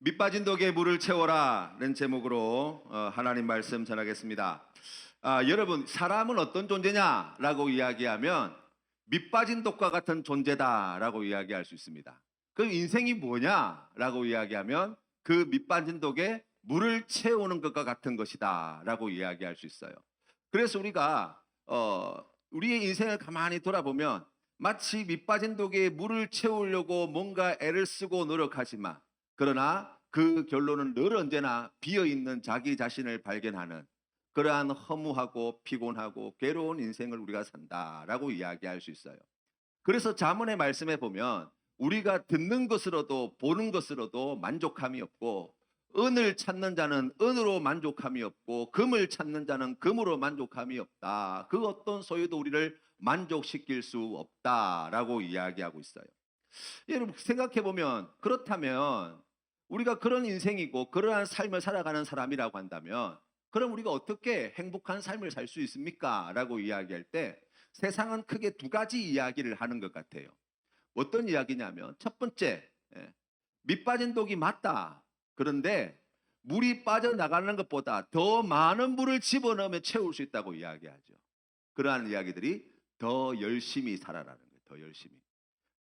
밑빠진 독에 물을 채워라는 제목으로 하나님 말씀 전하겠습니다. 여러분, 사람은 어떤 존재냐라고 이야기하면 밑빠진 독과 같은 존재다라고 이야기할 수 있습니다. 그럼 인생이 뭐냐라고 이야기하면 그 밑빠진 독에 물을 채우는 것과 같은 것이다라고 이야기할 수 있어요. 그래서 우리가 우리의 인생을 가만히 돌아보면 마치 밑빠진 독에 물을 채우려고 뭔가 애를 쓰고 노력하지만, 그러나 그 결론은 늘 언제나 비어있는 자기 자신을 발견하는 그러한 허무하고 피곤하고 괴로운 인생을 우리가 산다라고 이야기할 수 있어요. 그래서 잠언의 말씀에 보면 우리가 듣는 것으로도 보는 것으로도 만족함이 없고, 은을 찾는 자는 은으로 만족함이 없고, 금을 찾는 자는 금으로 만족함이 없다. 그 어떤 소유도 우리를 만족시킬 수 없다라고 이야기하고 있어요. 여러분, 생각해 보면, 그렇다면 우리가 그런 인생이고 그러한 삶을 살아가는 사람이라고 한다면, 그럼 우리가 어떻게 행복한 삶을 살 수 있습니까? 라고 이야기할 때 세상은 크게 두 가지 이야기를 하는 것 같아요. 어떤 이야기냐면, 첫 번째, 밑빠진 독이 맞다. 그런데 물이 빠져나가는 것보다 더 많은 물을 집어넣으면 채울 수 있다고 이야기하죠. 그러한 이야기들이 더 열심히 살아라는 거예요. 더 열심히.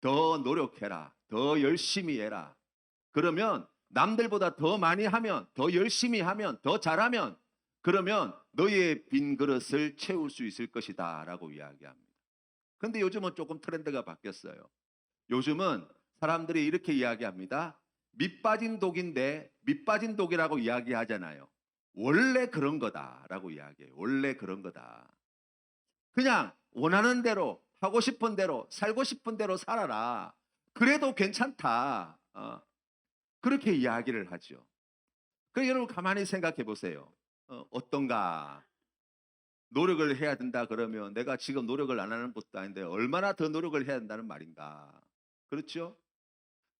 더 노력해라. 더 열심히 해라. 그러면 남들보다 더 많이 하면, 더 열심히 하면, 더 잘하면, 그러면 너의 빈 그릇을 채울 수 있을 것이다 라고 이야기합니다. 그런데 요즘은 조금 트렌드가 바뀌었어요. 요즘은 사람들이 이렇게 이야기합니다. 밑빠진 독인데 밑빠진 독이라고 이야기하잖아요. 원래 그런 거다라고 이야기해요. 원래 그런 거다. 그냥 원하는 대로, 하고 싶은 대로, 살고 싶은 대로 살아라. 그래도 괜찮다. 그렇게 이야기를 하죠. 그 여러분 가만히 생각해 보세요. 어떤가? 노력을 해야 된다 그러면 내가 지금 노력을 안 하는 것도 아닌데 얼마나 더 노력을 해야 된다는 말인가? 그렇죠?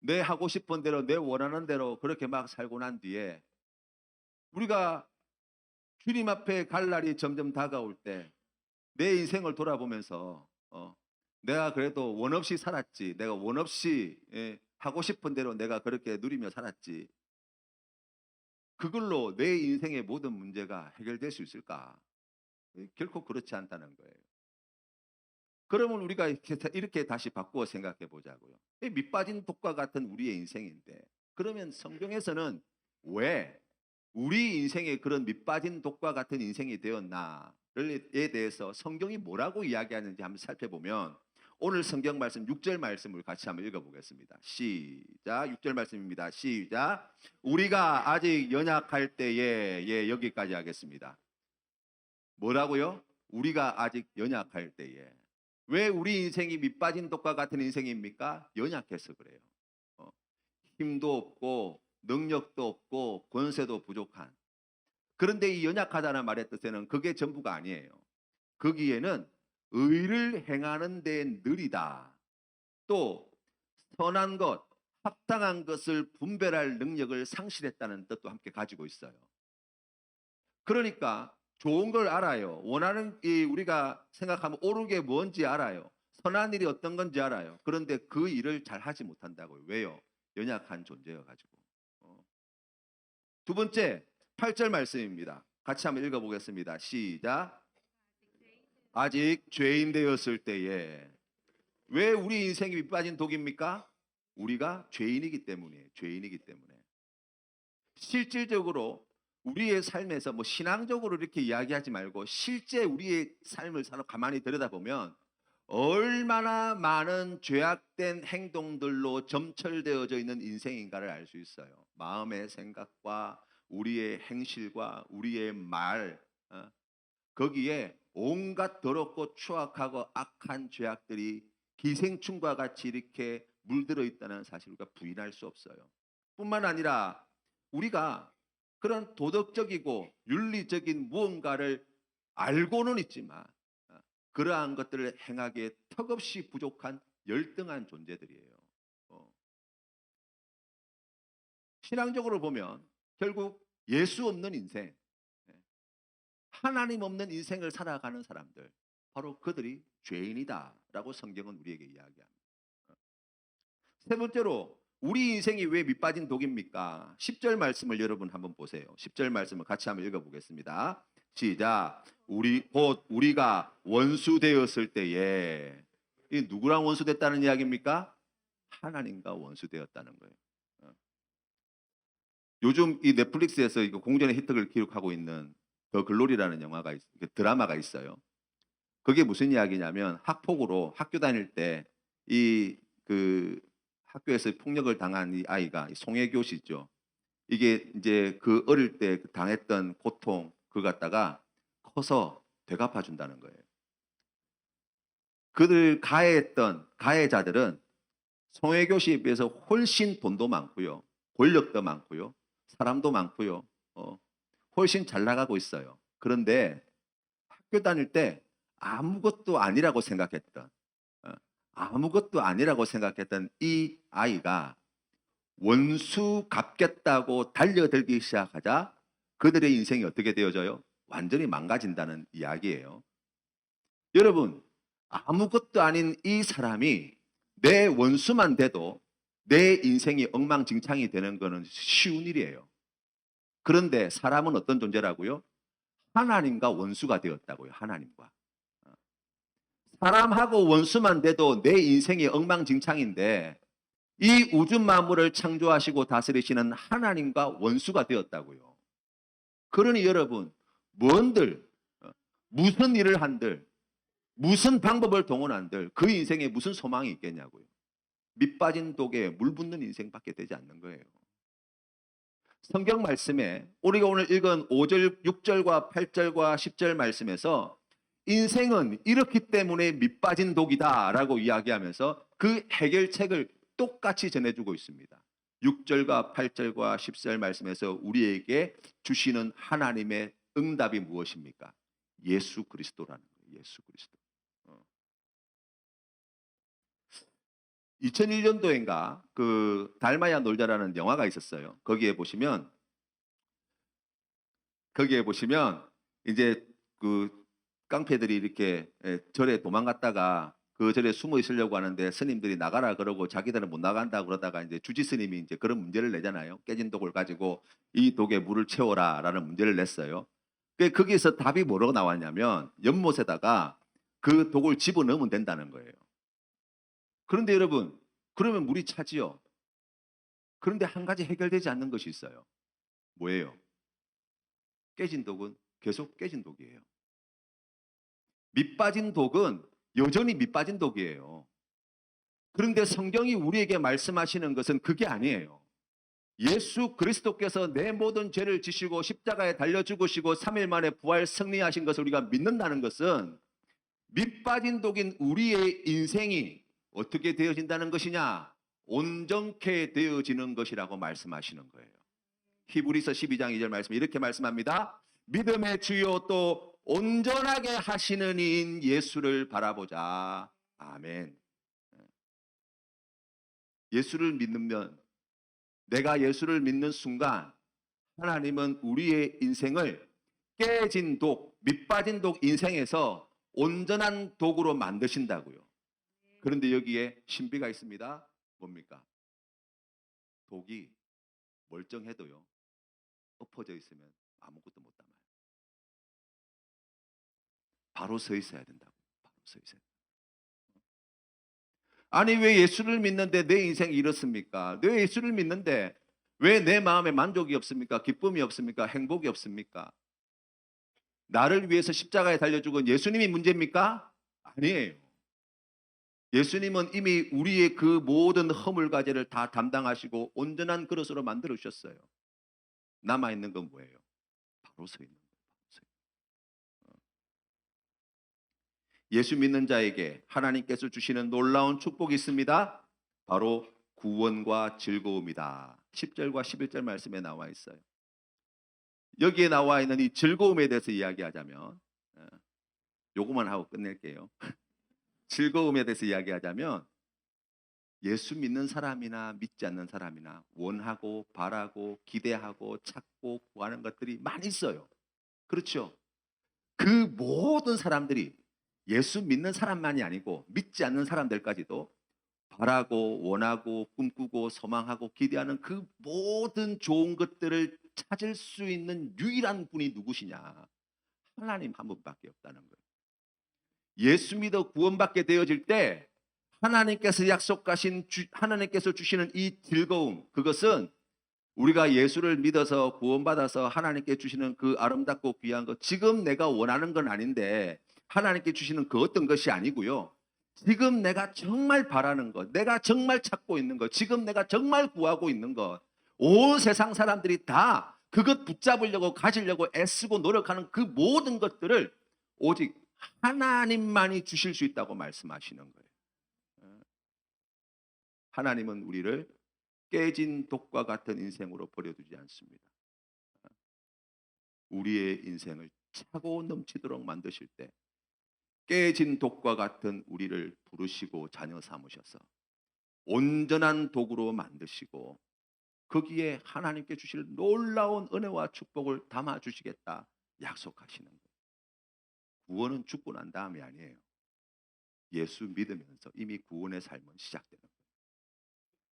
내 하고 싶은 대로, 내 원하는 대로 그렇게 막 살고 난 뒤에 우리가 주님 앞에 갈 날이 점점 다가올 때 내 인생을 돌아보면서 내가 그래도 원 없이 살았지. 내가 원 없이 하고 싶은 대로 내가 그렇게 누리며 살았지. 그걸로 내 인생의 모든 문제가 해결될 수 있을까? 결코 그렇지 않다는 거예요. 그러면 우리가 이렇게 다시 바꾸어 생각해 보자고요. 밑빠진 독과 같은 우리의 인생인데, 그러면 성경에서는 왜 우리 인생에 그런 밑빠진 독과 같은 인생이 되었나에 대해서 성경이 뭐라고 이야기하는지 한번 살펴보면, 오늘 성경 말씀 6절 말씀을 같이 한번 읽어보겠습니다. 시작. 6절 말씀입니다. 시작. 우리가 아직 연약할 때에, 여기까지 하겠습니다. 뭐라고요? 우리가 아직 연약할 때에. 왜 우리 인생이 밑빠진 독과 같은 인생입니까? 연약해서 그래요. 어, 힘도 없고 능력도 없고 권세도 부족한. 그런데 이 연약하다는 말의 뜻에는 그게 전부가 아니에요. 거기에는 의를 행하는 데 느리다. 또 선한 것, 합당한 것을 분별할 능력을 상실했다는 뜻도 함께 가지고 있어요. 그러니까 좋은 걸 알아요. 원하는 우리가 생각하면 옳은 게 뭔지 알아요. 선한 일이 어떤 건지 알아요. 그런데 그 일을 잘 하지 못한다고요. 왜요? 연약한 존재여 가지고. 두 번째, 8절 말씀입니다. 같이 한번 읽어보겠습니다. 시작. 아직 죄인 되었을 때에. 왜 우리 인생이 밑빠진 독입니까? 우리가 죄인이기 때문이에요. 죄인이기 때문에. 실질적으로 우리의 삶에서 뭐 신앙적으로 이렇게 이야기하지 말고 실제 우리의 삶을 가만히 들여다보면 얼마나 많은 죄악된 행동들로 점철되어져 있는 인생인가를 알 수 있어요. 마음의 생각과 우리의 행실과 우리의 말, 거기에 온갖 더럽고 추악하고 악한 죄악들이 기생충과 같이 이렇게 물들어 있다는 사실을 우리가 부인할 수 없어요. 뿐만 아니라 우리가 그런 도덕적이고 윤리적인 무언가를 알고는 있지만 그러한 것들을 행하기에 턱없이 부족한 열등한 존재들이에요. 신앙적으로 보면 결국 예수 없는 인생, 하나님 없는 인생을 살아가는 사람들, 바로 그들이 죄인이다라고 성경은 우리에게 이야기합니다. 세 번째로 우리 인생이 왜 밑빠진 독입니까? 10절 말씀을 여러분 한번 보세요. 10절 말씀을 같이 한번 읽어보겠습니다. 시작. 우리가 원수 되었을 때에, 이 누구랑 원수 됐다는 이야기입니까? 하나님과 원수 되었다는 거예요. 요즘 이 넷플릭스에서 이거 공전의 히트를 기록하고 있는 더 글로리라는 드라마가 있어요. 그게 무슨 이야기냐면 학폭으로 학교 다닐 때 그 학교에서 폭력을 당한 이 아이가 송혜교 씨죠. 이게 이제 그 어릴 때 당했던 고통 그걸 갖다가 커서 되갚아 준다는 거예요. 그들 가해했던 가해자들은 송혜교 씨에 비해서 훨씬 돈도 많고요, 권력도 많고요, 사람도 많고요, 훨씬 잘 나가고 있어요. 그런데 학교 다닐 때 아무것도 아니라고 생각했던 아무것도 아니라고 생각했던 이 아이가 원수 갚겠다고 달려들기 시작하자 그들의 인생이 어떻게 되어져요? 완전히 망가진다는 이야기예요. 여러분, 아무것도 아닌 이 사람이 내 원수만 돼도 내 인생이 엉망진창이 되는 것은 쉬운 일이에요. 그런데 사람은 어떤 존재라고요? 하나님과 원수가 되었다고요. 하나님과. 사람하고 원수만 돼도 내 인생이 엉망진창인데 이 우주 만물을 창조하시고 다스리시는 하나님과 원수가 되었다고요. 그러니 여러분, 무슨 일을 한들, 무슨 방법을 동원한들 그 인생에 무슨 소망이 있겠냐고요. 밑빠진 독에 물 붓는 인생밖에 되지 않는 거예요. 성경 말씀에 우리가 오늘 읽은 5절, 6절과 8절과 10절 말씀에서 인생은 이렇기 때문에 밑빠진 독이다라고 이야기하면서 그 해결책을 똑같이 전해주고 있습니다. 6절과 8절과 10절 말씀에서 우리에게 주시는 하나님의 응답이 무엇입니까? 예수 그리스도라는 거예요. 예수 그리스도. 2001년도인가 그 달마야 놀자라는 영화가 있었어요. 거기에 보시면 이제 그 깡패들이 이렇게 절에 도망갔다가 그 절에 숨어 있으려고 하는데 스님들이 나가라 그러고 자기들은 못 나간다 그러다가 이제 주지 스님이 이제 그런 문제를 내잖아요. 깨진 독을 가지고 이 독에 물을 채워라라는 문제를 냈어요. 거기에서 답이 뭐라고 나왔냐면 연못에다가 그 독을 집어넣으면 된다는 거예요. 그런데 여러분, 그러면 물이 차지요. 그런데 한 가지 해결되지 않는 것이 있어요. 뭐예요? 깨진 독은 계속 깨진 독이에요. 밑빠진 독은 여전히 밑빠진 독이에요. 그런데 성경이 우리에게 말씀하시는 것은 그게 아니에요. 예수 그리스도께서 내 모든 죄를 지시고 십자가에 달려 죽으시고 3일 만에 부활 승리하신 것을 우리가 믿는다는 것은 밑빠진 독인 우리의 인생이 어떻게 되어진다는 것이냐? 온전케 되어지는 것이라고 말씀하시는 거예요. 히브리서 12장 2절 말씀 이렇게 말씀합니다. 믿음의 주요 또 온전하게 하시는 이인 예수를 바라보자. 아멘. 예수를 믿으면, 내가 예수를 믿는 순간 하나님은 우리의 인생을 깨진 독, 밑빠진 독 인생에서 온전한 독으로 만드신다고요. 그런데 여기에 신비가 있습니다. 뭡니까? 독이 멀쩡해도요, 엎어져 있으면 아무것도 못 담아요. 바로 서 있어야 된다고. 바로 서 있어야 된다고. 아니 왜 예수를 믿는데 내 인생이 이렇습니까? 왜 예수를 믿는데 왜 내 마음에 만족이 없습니까? 기쁨이 없습니까? 행복이 없습니까? 나를 위해서 십자가에 달려 죽은 예수님이 문제입니까? 아니에요. 예수님은 이미 우리의 그 모든 허물과제를 다 담당하시고 온전한 그릇으로 만들어 주셨어요. 남아있는 건 뭐예요? 바로 서 있는 거예요. 예수 믿는 자에게 하나님께서 주시는 놀라운 축복이 있습니다. 바로 구원과 즐거움이다. 10절과 11절 말씀에 나와 있어요. 여기에 나와 있는 이 즐거움에 대해서 이야기하자면, 요거만 하고 끝낼게요. 즐거움에 대해서 이야기하자면 예수 믿는 사람이나 믿지 않는 사람이나 원하고 바라고 기대하고 찾고 구하는 것들이 많이 있어요. 그렇죠? 그 모든 사람들이 예수 믿는 사람만이 아니고 믿지 않는 사람들까지도 바라고 원하고 꿈꾸고 소망하고 기대하는 그 모든 좋은 것들을 찾을 수 있는 유일한 분이 누구시냐? 하나님 한 분밖에 없다는 거예요. 예수 믿어 구원받게 되어질 때 하나님께서 약속하신 하나님께서 주시는 이 즐거움, 그것은 우리가 예수를 믿어서 구원받아서 하나님께 주시는 그 아름답고 귀한 것, 지금 내가 원하는 건 아닌데 하나님께 주시는 그 어떤 것이 아니고요. 지금 내가 정말 바라는 것, 내가 정말 찾고 있는 것, 지금 내가 정말 구하고 있는 것, 온 세상 사람들이 다 그것 붙잡으려고 가지려고 애쓰고 노력하는 그 모든 것들을 오직 하나님만이 주실 수 있다고 말씀하시는 거예요. 하나님은 우리를 깨진 독과 같은 인생으로 버려두지 않습니다. 우리의 인생을 차고 넘치도록 만드실 때 깨진 독과 같은 우리를 부르시고 자녀 삼으셔서 온전한 독으로 만드시고 거기에 하나님께 주실 놀라운 은혜와 축복을 담아 주시겠다 약속하시는 거예요. 구원은 죽고 난 다음이 아니에요. 예수 믿으면서 이미 구원의 삶은 시작되는 거예요.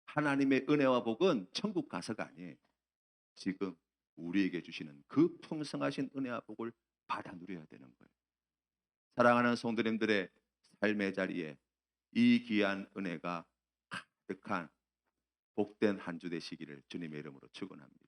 하나님의 은혜와 복은 천국 가서가 아니에요. 지금 우리에게 주시는 그 풍성하신 은혜와 복을 받아 누려야 되는 거예요. 사랑하는 성도님들의 삶의 자리에 이 귀한 은혜가 가득한 복된 한 주 되시기를 주님의 이름으로 축원합니다.